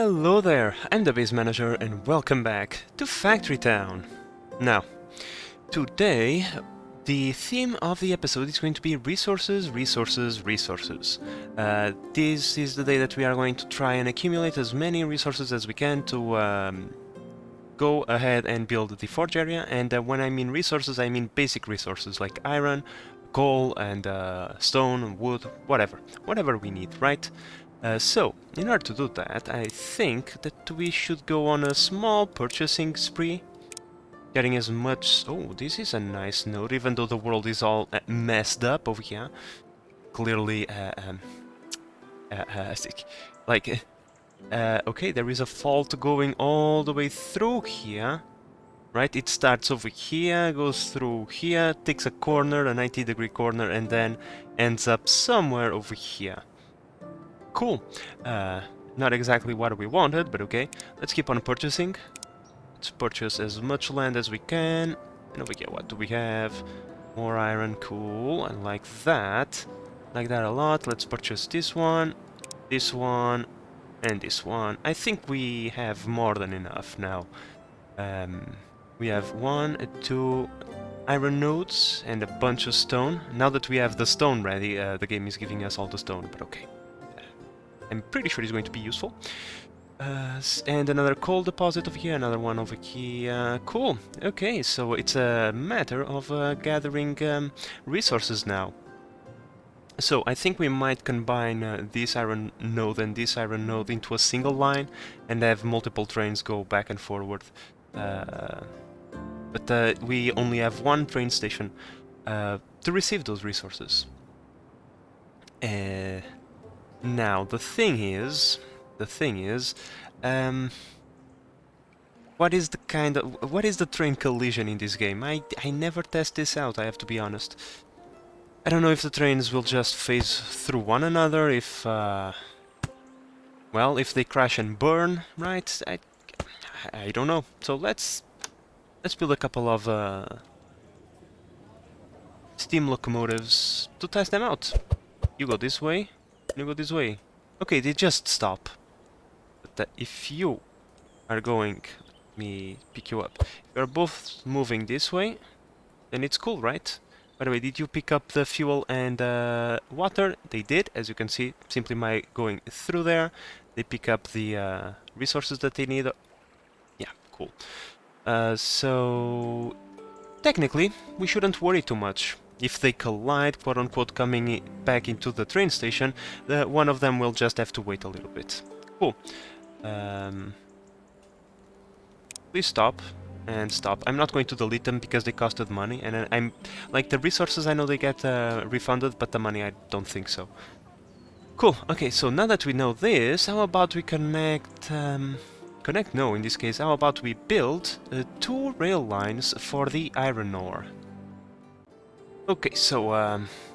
Hello there, I'm the base manager and welcome back to Factory Town. Now, today the theme of the episode is going to be resources, resources, resources. This is the day that we are going to try and accumulate as many resources as we can to go ahead and build the forge area, and when I mean resources, I mean basic resources like iron, coal, and stone, wood, whatever we need, right? So, in order to do that, I think that we should go on a small purchasing spree, getting as much... Oh, this is a nice node, even though the world is all messed up over here. Clearly, like, okay, there is a fault going all the way through here. Right, it starts over here, goes through here, takes a corner, a 90-degree corner, and then ends up somewhere over here. Cool. Not exactly what we wanted, but okay. Let's keep on purchasing. Let's purchase as much land as we can. And over here, what do we have? More iron, cool. I like that. Like that a lot. Let's purchase this one, and this one. I think we have more than enough now. We have 1, 2 iron nodes and a bunch of stone. Now that we have the stone ready, the game is giving us all the stone, but okay. I'm pretty sure it's going to be useful. And another coal deposit over here, another one over here. Cool. Okay, so it's a matter of gathering resources now. So I think we might combine this iron node and this iron node into a single line and have multiple trains go back and forward. But we only have one train station to receive those resources. Now the thing is, what is the train collision in this game? I never test this out, I have to be honest. I don't know if the trains will just phase through one another, if well, if they crash and burn, right? I don't know. So let's build a couple of steam locomotives to test them out. You go this way, you go this way. Okay, they just stop. But if you are going... Let me pick you up. If you are both moving this way, then it's cool, right? By the way, did you pick up the fuel and water? They did, as you can see, simply by going through there. They pick up the resources that they need. Yeah, cool. So... technically, we shouldn't worry too much. If they collide, quote-unquote, coming back into the train station, one of them will just have to wait a little bit. Cool. Please stop. And stop. I'm not going to delete them because they costed money, and I'm... like, the resources I know they get refunded, but the money I don't think so. Cool. Okay, so now that we know this, how about we connect... no, in this case, how about we build 2 rail lines for the iron ore? Okay, so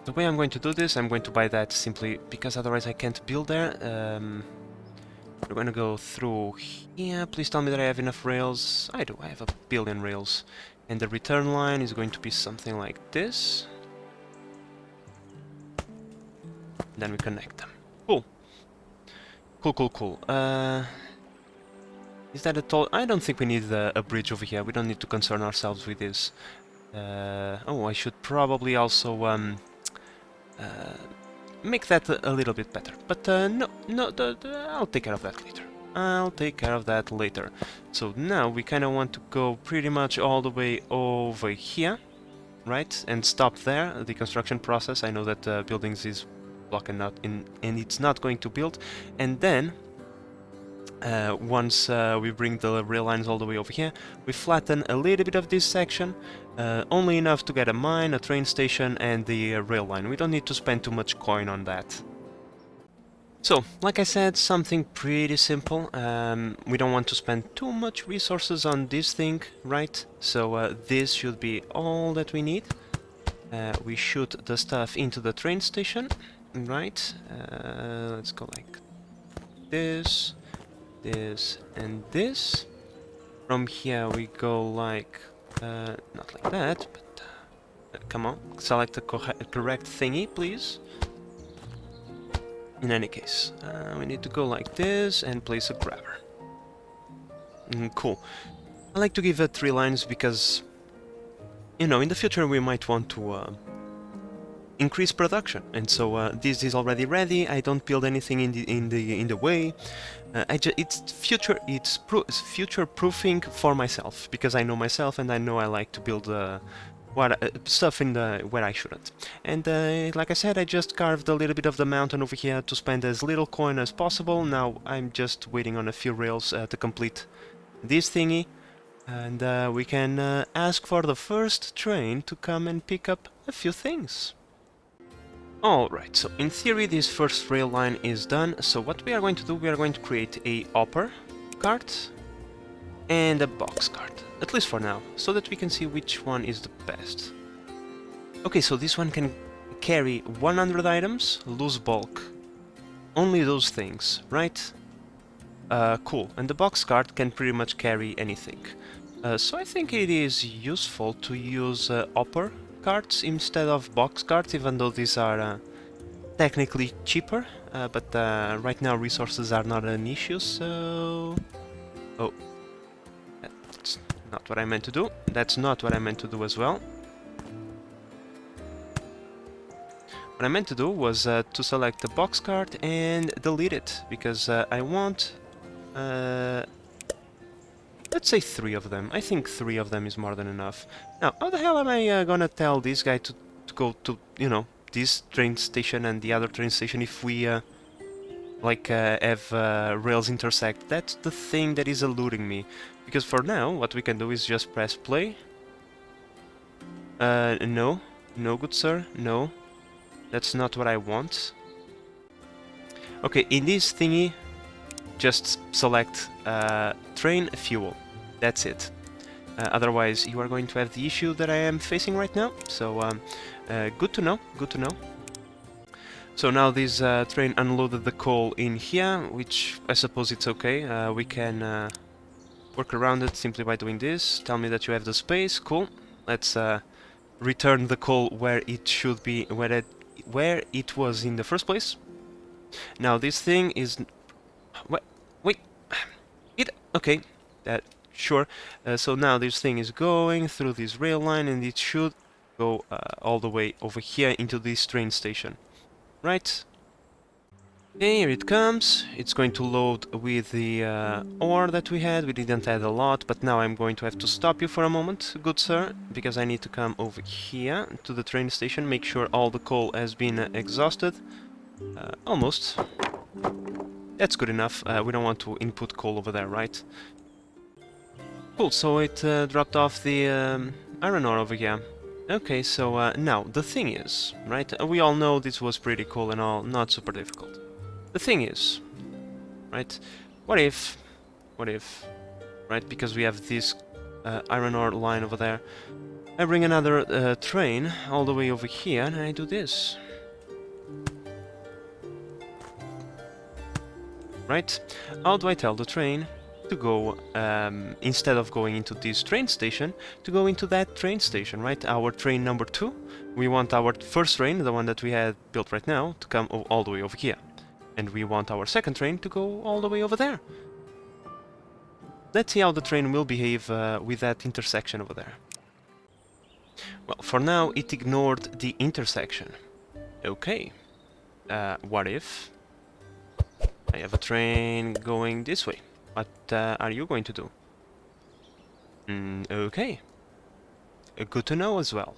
the way I'm going to do this, I'm going to buy that simply because otherwise I can't build there. We're going to go through here. Please tell me that I have enough rails. I do, I have 1 billion rails. And the return line is going to be something like this. Then we connect them. Cool. Cool. Is that at all? I don't think we need a bridge over here. We don't need to concern ourselves with this. Oh, I should probably also make that a little bit better. But no, I'll take care of that later. So now we kind of want to go pretty much all the way over here, right? And stop there, the construction process. I know that buildings is blocking out and it's not going to build. And then once we bring the rail lines all the way over here, we flatten a little bit of this section, only enough to get a mine, a train station, and the rail line. We don't need to spend too much coin on that. So, like I said, something pretty simple. We don't want to spend too much resources on this thing, right? So this should be all that we need. We shoot the stuff into the train station, right? Let's go like this. This and this. From here we go like not like that, but come on, select the correct thingy, please. In any case, we need to go like this and place a grabber. Cool. I like to give it 3 lines because, you know, in the future we might want to increase production, and so this is already ready. I don't build anything in the way. It's future proofing for myself, because I know myself and I know I like to build stuff in the where I shouldn't. And like I said, I just carved a little bit of the mountain over here to spend as little coin as possible. Now I'm just waiting on a few rails to complete this thingy, and we can ask for the first train to come and pick up a few things. Alright, so in theory this first rail line is done, so what we are going to do, we are going to create a hopper cart and a box cart, at least for now, so that we can see which one is the best. Okay, so this one can carry 100 items, loose bulk, only those things, right? Cool, and the box cart can pretty much carry anything. So I think it is useful to use hopper carts instead of box carts, even though these are technically cheaper, but right now resources are not an issue, so... Oh, that's not what I meant to do. That's not what I meant to do as well. What I meant to do was to select the box cart and delete it, because I want... let's say 3 of them. I think 3 of them is more than enough. Now, how the hell am I gonna tell this guy to go to, you know, this train station and the other train station if we, have rails intersect? That's the thing that is eluding me. Because for now, what we can do is just press play. No. No, good sir. No. That's not what I want. Okay, in this thingy, just select train fuel. That's it. Otherwise, you are going to have the issue that I am facing right now. So, good to know. Good to know. So now this train unloaded the coal in here, which I suppose it's okay. We can work around it simply by doing this. Tell me that you have the space. Cool. Let's return the coal where it should be, where it was in the first place. Now this thing is... What? Wait. Okay. Sure. So now this thing is going through this rail line, and it should go all the way over here into this train station. Right? Okay, here it comes. It's going to load with the ore that we had. We didn't add a lot, but now I'm going to have to stop you for a moment, good sir, because I need to come over here to the train station, make sure all the coal has been exhausted. Almost. That's good enough. We don't want to input coal over there, right? Cool, so it dropped off the iron ore over here. Okay, so now, the thing is, right, we all know this was pretty cool and all, not super difficult. The thing is, right, what if, right, because we have this iron ore line over there, I bring another train all the way over here and I do this. Right? How do I tell the train to go, instead of going into this train station, to go into that train station, right? Our train number 2, we want our first train, the one that we had built right now, to come all the way over here. And we want our second train to go all the way over there. Let's see how the train will behave with that intersection over there. Well, for now, it ignored the intersection. Okay. What if I have a train going this way? What are you going to do? Okay. Good to know as well.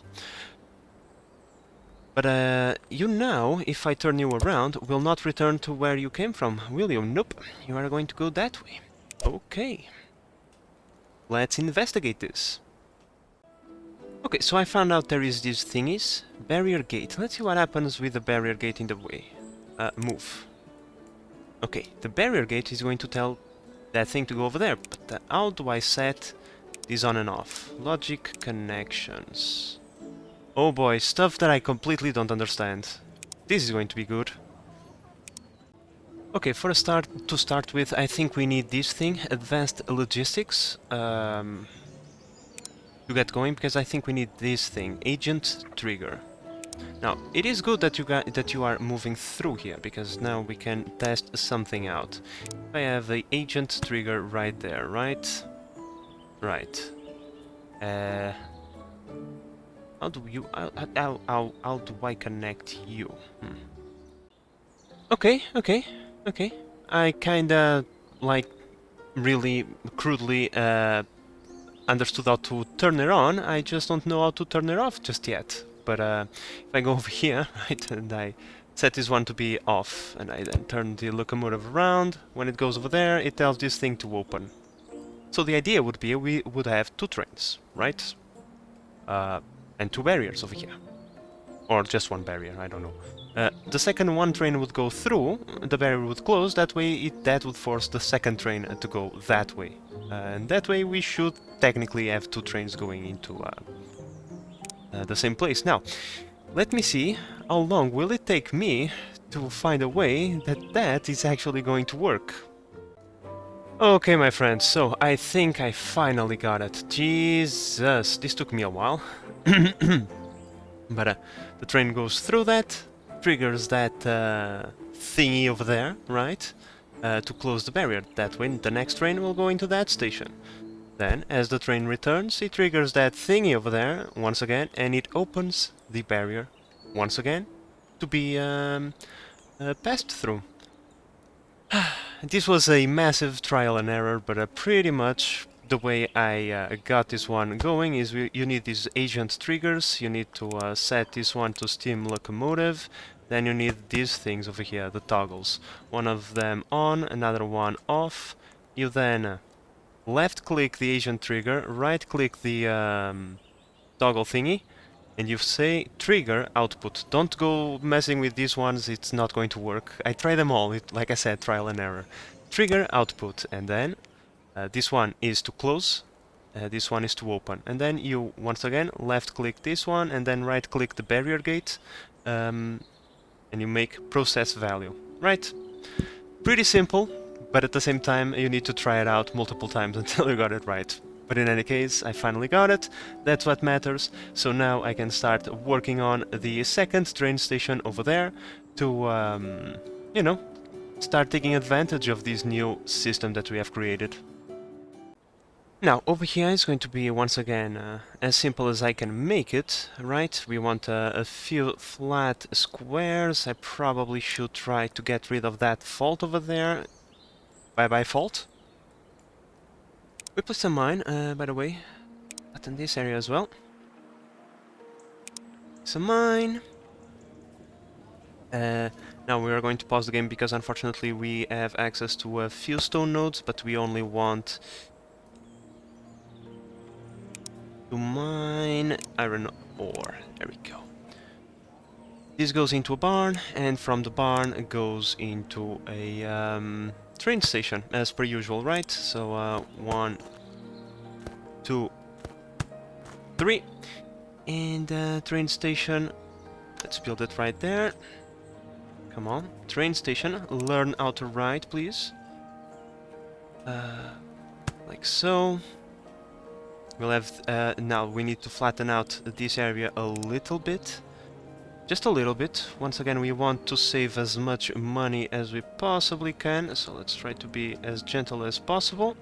But you now, if I turn you around, will not return to where you came from, will you? Nope. You are going to go that way. Okay. Let's investigate this. Okay, so I found out there is these thingies. Barrier gate. Let's see what happens with the barrier gate in the way. Move. Okay, the barrier gate is going to tell that thing to go over there, but how do I set this on and off? Logic connections. Oh boy, stuff that I completely don't understand. This is going to be good. Okay, to start with, I think we need this thing, advanced logistics, to get going, because I think we need this thing, agent trigger. Now, it is good that you are moving through here, because now we can test something out. I have the agent trigger right there, right? Right. How do you... how do I connect you? Okay, okay, okay. I kinda, like, really crudely understood how to turn it on, I just don't know how to turn it off just yet. But if I go over here, right, and I set this one to be off, and I then turn the locomotive around, when it goes over there, it tells this thing to open. So the idea would be we would have two trains, right? And two barriers over here. Or just one barrier, I don't know. The second one train would go through, the barrier would close, that way that would force the second train to go that way. And that way we should technically have two trains going into the same place. Now, let me see how long will it take me to find a way that that is actually going to work. Okay, my friends, so I think I finally got it. Jesus, this took me a while. But the train goes through that, triggers that thingy over there, right? To close the barrier. That way the next train will go into that station. Then, as the train returns, it triggers that thingy over there once again, and it opens the barrier once again to be passed through. This was a massive trial and error, but pretty much the way I got this one going is you need these agent triggers, you need to set this one to steam locomotive, then you need these things over here, the toggles. One of them on, another one off. You then left click the agent trigger, right click the toggle thingy, and you say trigger output. Don't go messing with these ones, it's not going to work. I tried them all, like I said, trial and error. Trigger output, and then this one is to close, this one is to open. And then you, once again, left click this one, and then right click the barrier gate, and you make process value. Right? Pretty simple, but at the same time you need to try it out multiple times until you got it right. But in any case, I finally got it, that's what matters, so now I can start working on the second train station over there to, you know, start taking advantage of this new system that we have created. Now, over here is going to be, once again, as simple as I can make it, right? We want a few flat squares. I probably should try to get rid of that fault over there. Bye-bye fault. We put some mine, by the way, but in this area as well. Some mine. Now we are going to pause the game because unfortunately we have access to a few stone nodes, but we only want to mine iron ore. There we go. This goes into a barn, and from the barn it goes into a train station, as per usual, right? So 1, 2, 3, and train station. Let's build it right there. Come on, train station. Learn how to ride, please. Like so. We'll have now we need to flatten out this area a little bit. Just a little bit. Once again, we want to save as much money as we possibly can, so let's try to be as gentle as possible.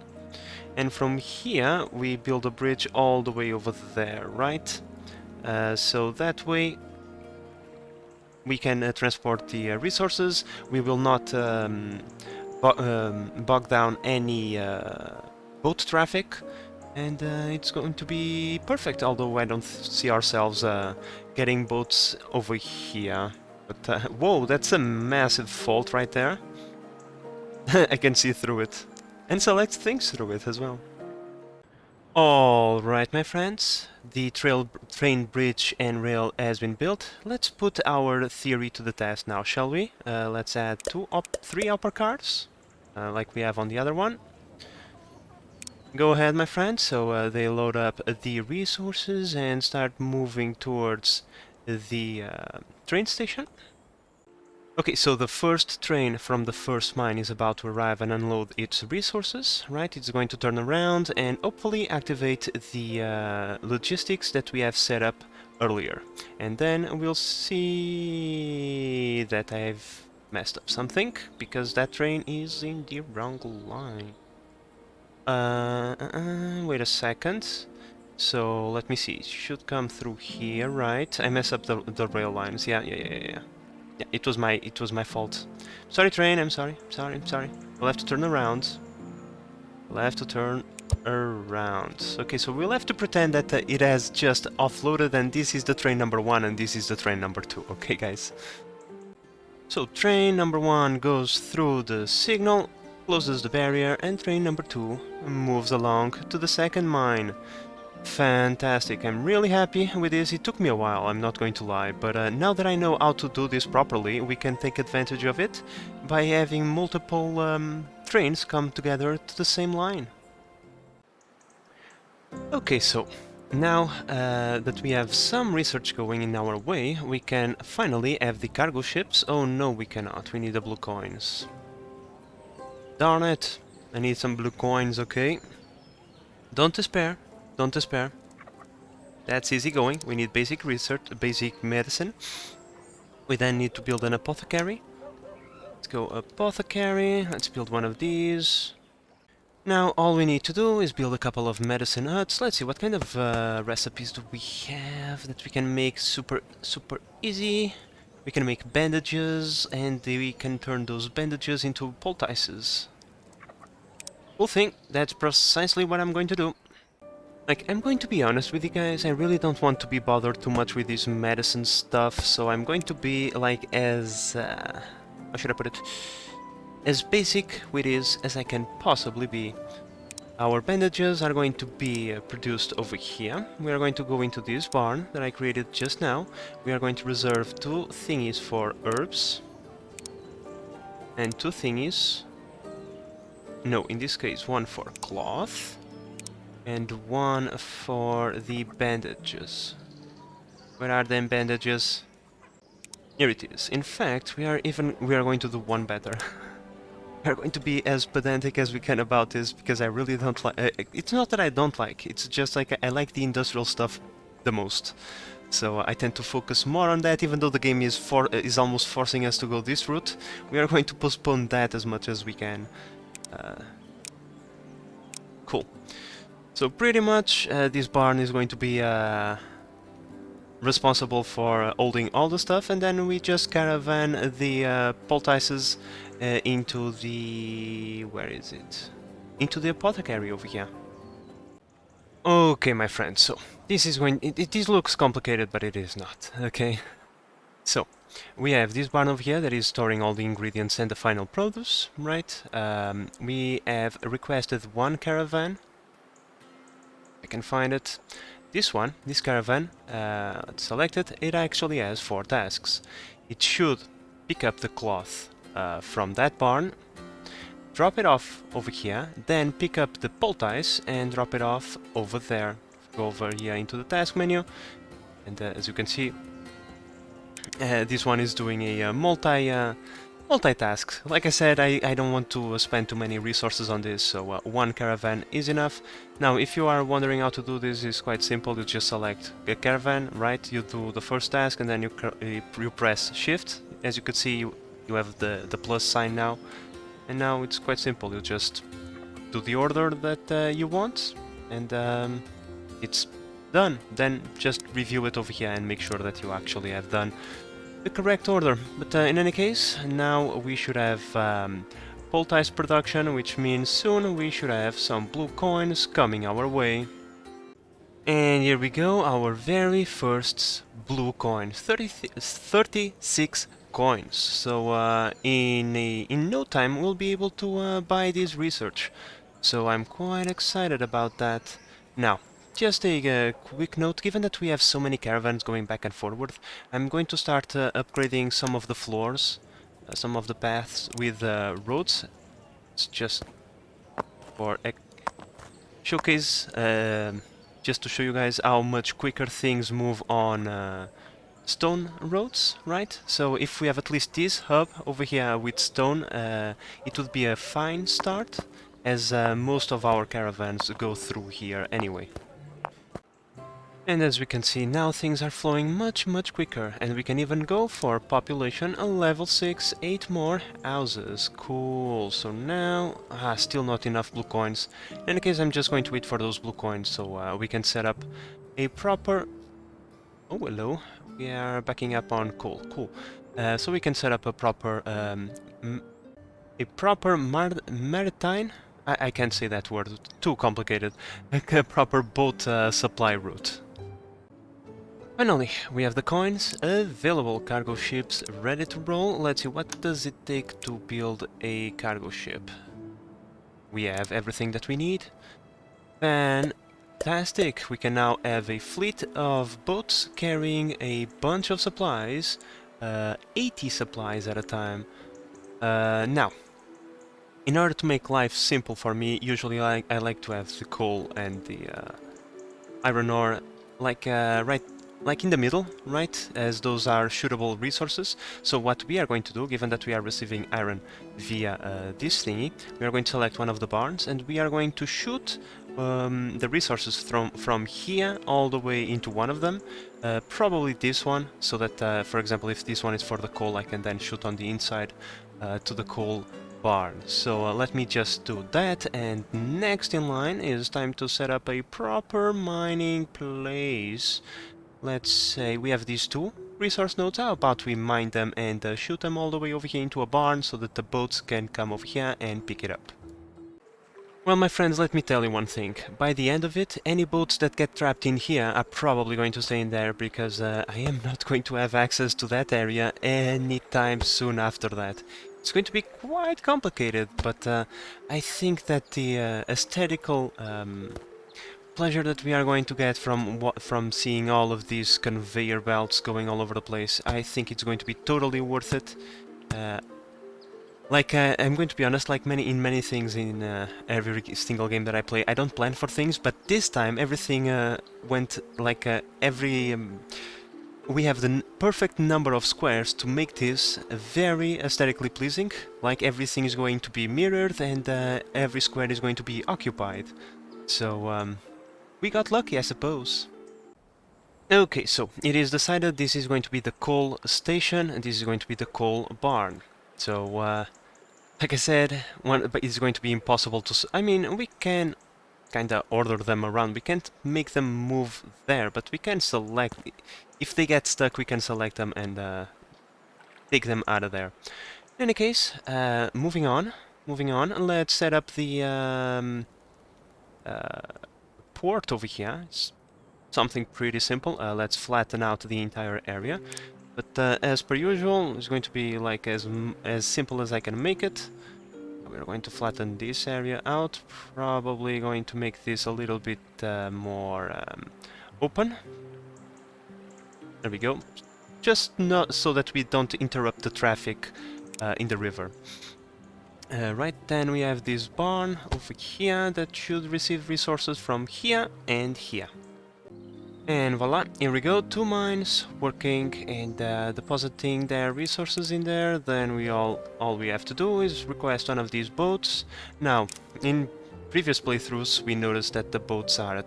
And from here, we build a bridge all the way over there, right? So that way, we can transport the resources. We will not bog down any boat traffic. And it's going to be perfect, although I don't see ourselves getting boats over here. But, whoa, that's a massive fault right there. I can see through it. And select things through it as well. Alright, my friends. The train bridge and rail has been built. Let's put our theory to the test now, shall we? Let's add 3 upper cars, like we have on the other one. Go ahead, my friend. So they load up the resources and start moving towards the train station. Okay, so the first train from the first mine is about to arrive and unload its resources, right? It's going to turn around and hopefully activate the logistics that we have set up earlier. And then we'll see that I've messed up something, because that train is in the wrong line. Wait a second. So let me see. It should come through here, right? I messed up the rail lines. Yeah. Yeah, it was my fault. Sorry, train. I'm sorry. I'm sorry. We'll have to turn around. We'll have to turn around. Okay, so we'll have to pretend that it has just offloaded, and this is the train number 1 and this is the train number 2. Okay, guys. So train number 1 goes through the signal, closes the barrier, and train number 2 moves along to the second mine. Fantastic, I'm really happy with this. It took me a while, I'm not going to lie, but now that I know how to do this properly, we can take advantage of it by having multiple trains come together to the same line. Okay, so now that we have some research going in our way, we can finally have the cargo ships. Oh no, we cannot, we need the blue coins. Darn it, I need some blue coins, okay. Don't despair, don't despair. That's easy going. We need basic research, basic medicine. We then need to build an apothecary. Let's go apothecary, let's build one of these. Now all we need to do is build a couple of medicine huts. Let's see, what kind of recipes do we have that we can make super easy? We can make bandages, and we can turn those bandages into poultices. Cool thing, that's precisely what I'm going to do. Like, I'm going to be honest with you guys, I really don't want to be bothered too much with this medicine stuff, so I'm going to be, like, as... how should I put it? As basic with this as I can possibly be. Our bandages are going to be produced over here. We are going to go into this barn that I created just now. We are going to reserve 2 thingies for herbs. And 2 thingies... No, in this case, 1 for cloth. And 1 for the bandages. Where are them bandages? Here it is. In fact, we are going to do one better. We are going to be as pedantic as we can about this, because I really don't like... it's not that I don't like, it's just like I like the industrial stuff the most. So I tend to focus more on that, even though the game is almost forcing us to go this route. We are going to postpone that as much as we can. Cool. So pretty much this barn is going to be responsible for holding all the stuff, and then we just caravan the poultices into the... where is it? Into the apothecary over here. Okay, my friends, so this is when... This looks complicated, but it is not, okay? So, we have this barn over here that is storing all the ingredients and the final produce, right? We have requested 1 caravan. I can find it. This one, this caravan, let's select it. It actually has 4 tasks. It should pick up the cloth from that barn, drop it off over here, then pick up the poultice and drop it off over there. Go over here into the task menu, and as you can see, this one is doing a multitask. Like I said, I don't want to spend too many resources on this, so 1 caravan is enough. Now, if you are wondering how to do this, it's quite simple. You just select a caravan, right? You do the first task, and then you press shift. As you can see, you have the plus sign now. And now it's quite simple. You just do the order that you want, and it's done. Then just review it over here and make sure that you actually have done the correct order. But in any case, now we should have poultice production, which means soon we should have some blue coins coming our way. And here we go, our very first blue coin, 36 coins. So in no time we'll be able to buy this research. So I'm quite excited about that. Now, just a quick note, given that we have so many caravans going back and forward, I'm going to start upgrading some of the floors, some of the paths with roads. It's just for showcase, just to show you guys how much quicker things move on stone roads, right? So if we have at least this hub over here with stone, it would be a fine start, as most of our caravans go through here anyway. And as we can see, now things are flowing much quicker, and we can even go for population a level 6, 8 more houses. Cool. So now, still not enough blue coins. In any case, I'm just going to wait for those blue coins so we can set up a proper... Oh, hello. We are backing up on coal. Cool. So we can set up a proper maritime... I can't say that word, too complicated. A proper boat supply route. Finally, we have the coins, available cargo ships ready to roll. Let's see, what does it take to build a cargo ship? We have everything that we need. Fantastic! We can now have a fleet of boats carrying a bunch of supplies, 80 supplies at a time. Now, in order to make life simple for me, usually I like to have the coal and the iron ore like in the middle, right, as those are shootable resources. So what we are going to do, given that we are receiving iron via this thingy, we are going to select one of the barns and we are going to shoot the resources from here all the way into one of them, probably this one, so that for example, if this one is for the coal, I can then shoot on the inside to the coal barn. So let me just do that, and next in line is time to set up a proper mining place. Let's say we have these two resource nodes. How about we mine them and shoot them all the way over here into a barn so that the boats can come over here and pick it up. Well, my friends, let me tell you one thing. By the end of it, any boats that get trapped in here are probably going to stay in there, because I am not going to have access to that area anytime soon after that. It's going to be quite complicated, but I think that the aesthetical pleasure that we are going to get from seeing all of these conveyor belts going all over the place, I think it's going to be totally worth it. I'm going to be honest, like in many things in every single game that I play, I don't plan for things, but this time everything went like we have the perfect number of squares to make this very aesthetically pleasing. Like everything is going to be mirrored and every square is going to be occupied. So we got lucky, I suppose. Okay, so it is decided this is going to be the coal station and this is going to be the coal barn. So like I said, but it's going to be impossible to... I mean, we can kinda order them around. We can't make them move there, but we can select... If they get stuck, we can select them and take them out of there. In any case, moving on, let's set up the port over here. It's something pretty simple. Let's flatten out the entire area. But as per usual, it's going to be like as simple as I can make it. We're going to flatten this area out, probably going to make this a little bit more open. There we go. Just not so that we don't interrupt the traffic in the river. Right, then we have this barn over here that should receive resources from here and here. And voila, here we go, 2 mines working and depositing their resources in there. Then all we have to do is request one of these boats. Now, in previous playthroughs we noticed that the boats are a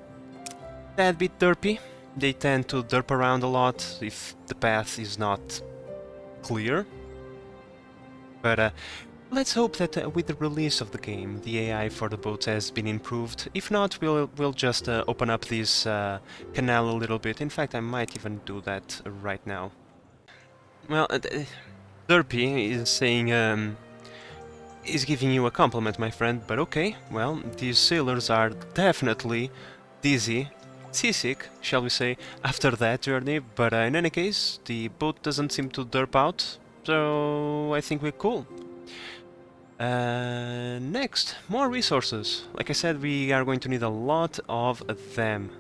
tad bit derpy. They tend to derp around a lot if the path is not clear. But let's hope that with the release of the game, the AI for the boats has been improved. If not, we'll just open up this canal a little bit. In fact, I might even do that right now. Well, Derpy is saying, is giving you a compliment, my friend, but okay. Well, these sailors are definitely dizzy, seasick, shall we say, after that journey, but in any case, the boat doesn't seem to derp out, so I think we're cool. Next, more resources. Like I said, we are going to need a lot of them.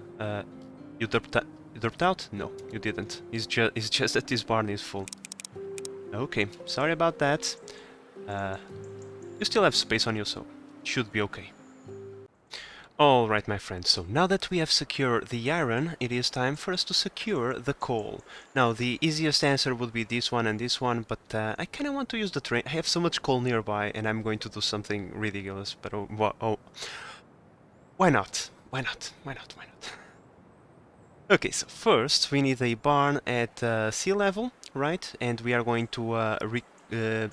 You derped out? No, you didn't. It's just that this barn is full. Okay, sorry about that. You still have space on you, so should be okay. Alright, my friends, so now that we have secured the iron, it is time for us to secure the coal. Now, the easiest answer would be this one and this one, but I kinda want to use the train. I have so much coal nearby, and I'm going to do something ridiculous, but why not? Why not? Why not? Okay, so first we need a barn at sea level, right? And we are going to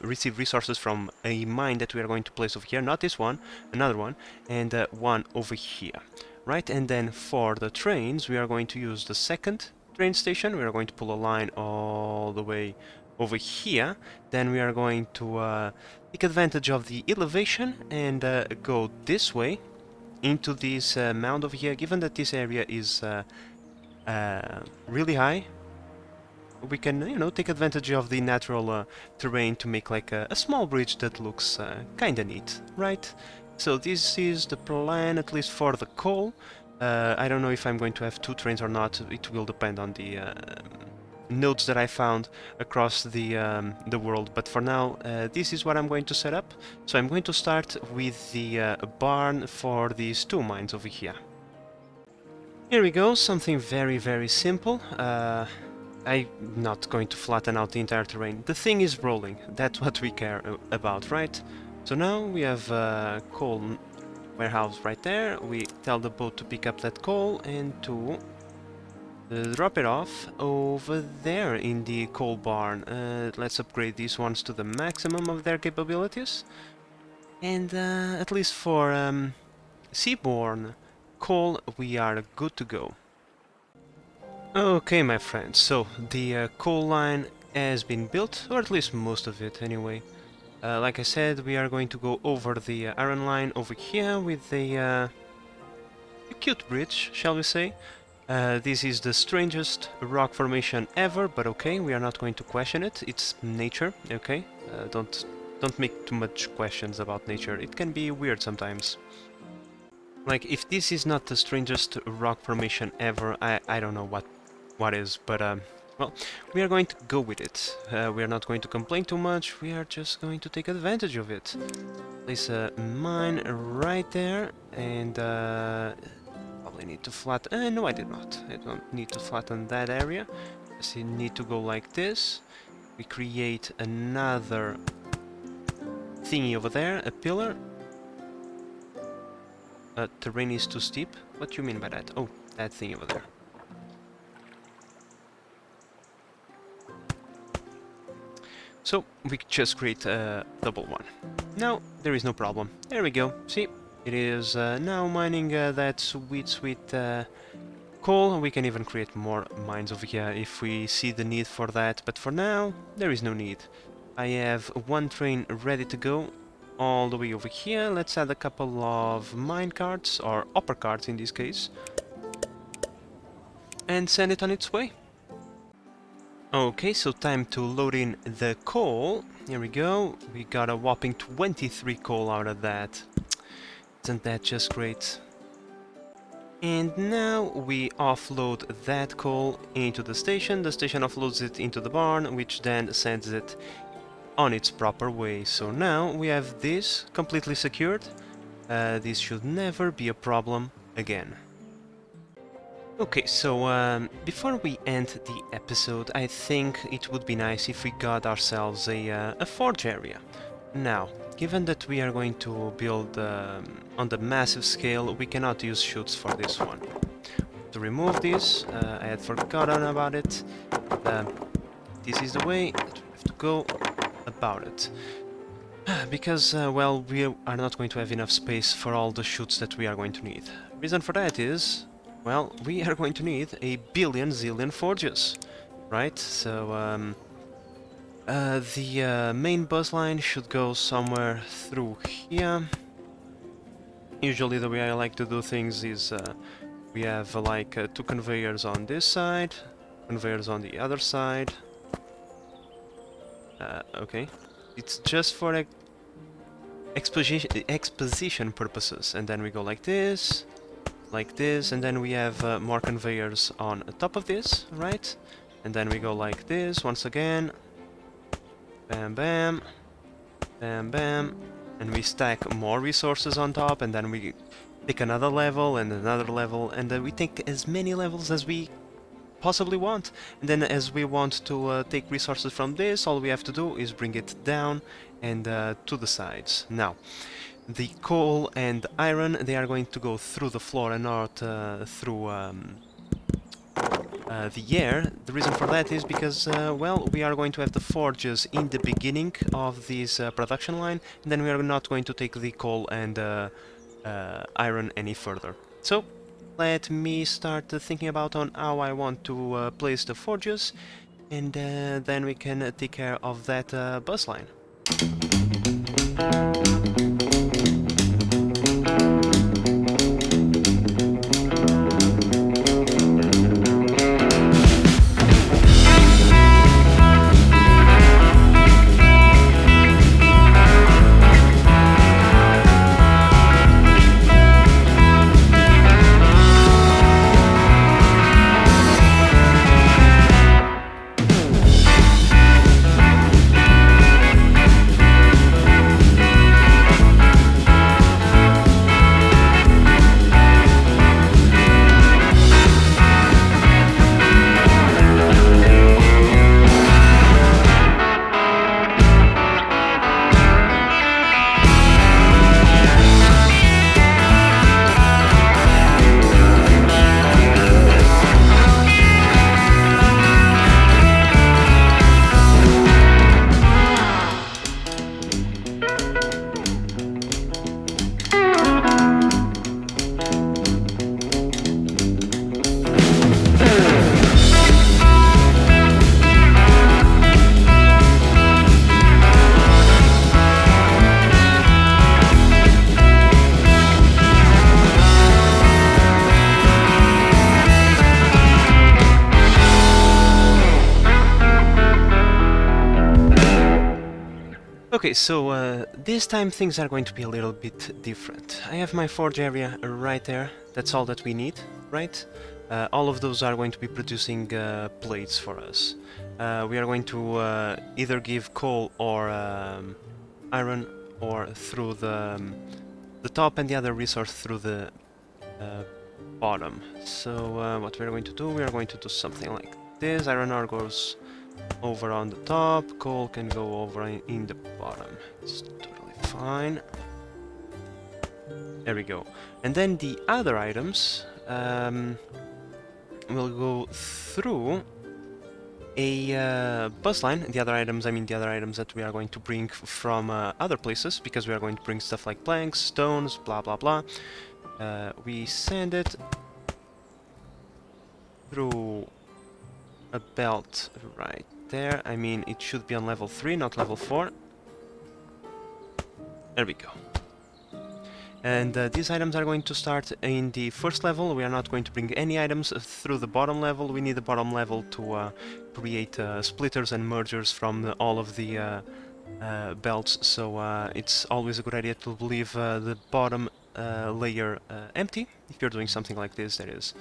receive resources from a mine that we are going to place over here, not this one, another one, and one over here, right? And then for the trains, we are going to use the second train station. We are going to pull a line all the way over here. Then we are going to take advantage of the elevation and go this way into this mound over here. Given that this area is really high, we can, you know, take advantage of the natural terrain to make like a small bridge that looks kinda neat, right? So this is the plan, at least for the coal. I don't know if I'm going to have two trains or not. It will depend on the nodes that I found across the world. But for now, this is what I'm going to set up. So I'm going to start with the barn for these two mines over here. Here we go, something very, very simple. I'm not going to flatten out the entire terrain. The thing is rolling. That's what we care about, right? So now we have a coal warehouse right there. We tell the boat to pick up that coal and to drop it off over there in the coal barn. Let's upgrade these ones to the maximum of their capabilities. And at least for seaborne coal, we are good to go. Okay, my friends, so the coal line has been built, or at least most of it anyway. Like I said, we are going to go over the iron line over here with a cute bridge, shall we say. This is the strangest rock formation ever, but okay, we are not going to question it. It's nature, okay? Don't make too much questions about nature. It can be weird sometimes. Like, if this is not the strangest rock formation ever, I don't know what is, but well, we are going to go with it. We are not going to complain too much, we are just going to take advantage of it. Place a mine right there, and probably need to flatten... no, I did not. I don't need to flatten that area. Just need to go like this. We create another thingy over there, a pillar. Terrain is too steep? What do you mean by that? Oh, that thing over there. So, we just create a double one. Now, there is no problem. There we go. See, it is now mining that sweet coal. We can even create more mines over here if we see the need for that, but for now, there is no need. I have one train ready to go all the way over here. Let's add a couple of mine carts, or upper carts in this case, and send it on its way. Okay, so time to load in the coal. Here we go. We got a whopping 23 coal out of that. Isn't that just great? And now we offload that coal into the station offloads it into the barn, which then sends it on its proper way. So now we have this completely secured. This should never be a problem again. Okay, so before we end the episode, I think it would be nice if we got ourselves a forge area. Now, given that we are going to build on the massive scale, we cannot use chutes for this one. To remove this, I had forgotten about it. This is the way that we have to go about it. Because, well, we are not going to have enough space for all the chutes that we are going to need. Reason for that is, well, we are going to need a billion zillion forges, right? So, the main bus line should go somewhere through here. Usually the way I like to do things is we have like two conveyors on this side, conveyors on the other side. Okay, it's just for exposition purposes, and then we go like this, and then we have more conveyors on top of this, right? And then we go like this once again. Bam, bam, bam, bam, and we stack more resources on top, and then we take another level, and then we take as many levels as we possibly want. And then as we want to take resources from this, all we have to do is bring it down and to the sides. Now, the coal and iron, they are going to go through the floor and not through the air. The reason for that is because, well, we are going to have the forges in the beginning of this production line, and then we are not going to take the coal and iron any further. So, let me start thinking about on how I want to place the forges, and then we can take care of that bus line. Okay, so this time things are going to be a little bit different. I have my forge area right there. That's all that we need, right? All of those are going to be producing plates for us. We are going to either give coal or iron, or through the top, and the other resource through the bottom. So what we're going to do, we are going to do something like this. Iron ore goes over on the top, coal can go over in the bottom. It's totally fine. There we go. And then the other items will go through a bus line. The other items, I mean the other items that we are going to bring from other places, because we are going to bring stuff like planks, stones, blah blah blah. We send it through a belt right there. I mean, it should be on level 3, not level 4. There we go. And these items are going to start in the first level. We are not going to bring any items through the bottom level. We need the bottom level to create splitters and mergers from all of the belts, so it's always a good idea to leave the bottom layer empty, if you're doing something like this, that is.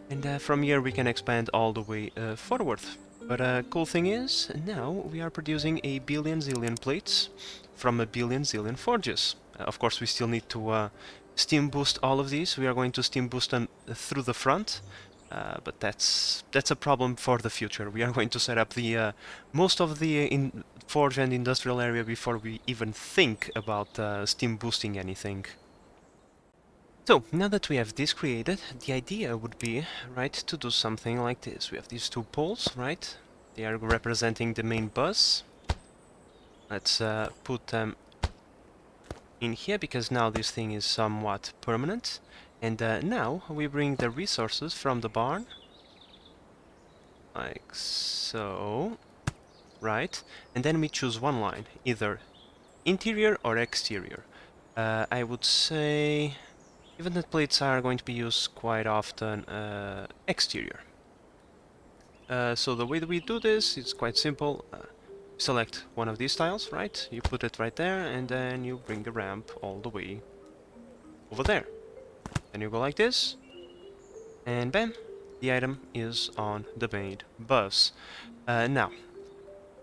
And from here we can expand all the way forward. But cool thing is, now we are producing a billion zillion plates from a billion zillion forges. Of course, we still need to steam boost all of these. We are going to steam boost them through the front, but that's a problem for the future. We are going to set up the most of the forge and industrial area before we even think about steam boosting anything. So, now that we have this created, the idea would be, right, to do something like this. We have these two poles, right? They are representing the main bus. Let's put them in here, because now this thing is somewhat permanent. And now we bring the resources from the barn, like so, right? And then we choose one line, either interior or exterior. I would say, given that plates are going to be used quite often, exterior. So the way that we do this is quite simple. Select one of these tiles, right? You put it right there, and then you bring the ramp all the way over there. Then you go like this, and bam, the item is on the main bus. Now,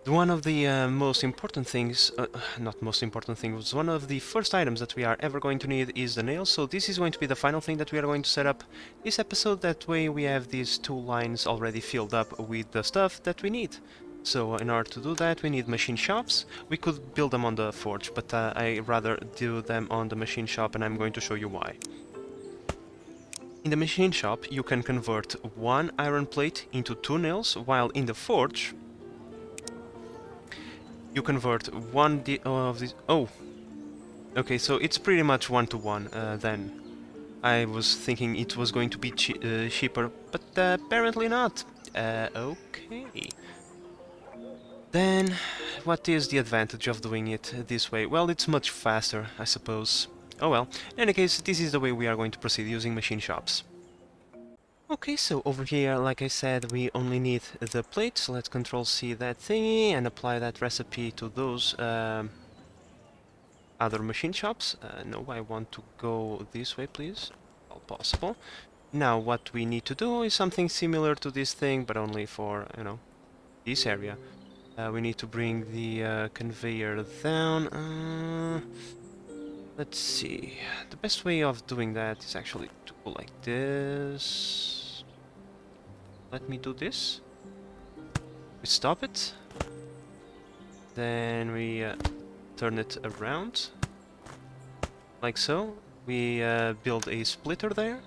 one of the most important things, not most important things, one of the first items that we are ever going to need is the nails. So this is going to be the final thing that we are going to set up this episode. That way we have these two lines already filled up with the stuff that we need. So in order to do that, we need machine shops. We could build them on the forge, but I rather do them on the machine shop, and I'm going to show you why. In the machine shop, you can convert one iron plate into 2 nails, while in the forge, you convert one of these... Oh! Okay, so it's pretty much one-to-one, then. I was thinking it was going to be cheaper, but apparently not. Okay. Then, what is the advantage of doing it this way? Well, it's much faster, I suppose. Oh well. In any case, this is the way we are going to proceed using machine shops. Okay, so over here, like I said, we only need the plates. Let's Control-C that thingy and apply that recipe to those other machine shops. No, I want to go this way, please. All possible. Now, what we need to do is something similar to this thing, but only for, you know, this area. We need to bring the conveyor down. Let's see. The best way of doing that is actually to go like this. Let me do this. We stop it. Then we turn it around. Like so. We build a splitter there.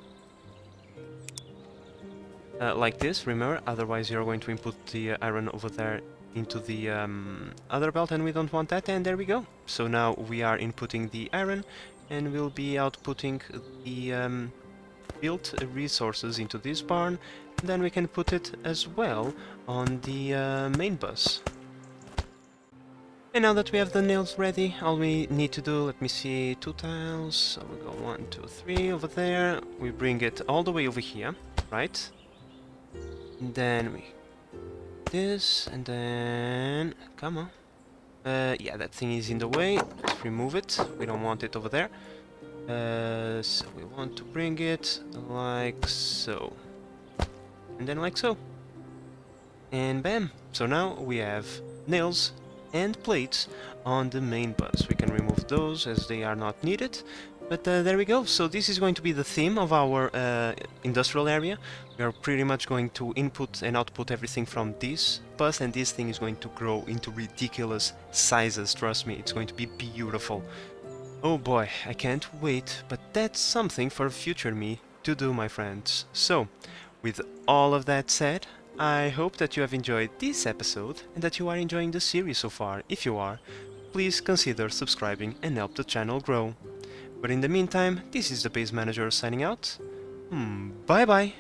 Like this, remember, otherwise you're going to input the iron over there into the other belt, and we don't want that, and there we go. So now we are inputting the iron, and we'll be outputting the built resources into this barn, and then we can put it as well on the main bus. And now that we have the nails ready, all we need to do, let me see, 2 tiles, so we go 1, 2, 3 over there, we bring it all the way over here, right? And then we this, and then come on. Yeah, that thing is in the way. Let's remove it. We don't want it over there. So we want to bring it like so, and then like so, and bam. So now we have nails and plates on the main bus. We can remove those as they are not needed. But there we go. So this is going to be the theme of our industrial area. We are pretty much going to input and output everything from this bus, and this thing is going to grow into ridiculous sizes. Trust me, it's going to be beautiful. Oh boy, I can't wait, but that's something for future me to do, my friends. So, with all of that said, I hope that you have enjoyed this episode and that you are enjoying the series so far. If you are, please consider subscribing and help the channel grow. But in the meantime, this is the Base Manager signing out. Bye bye!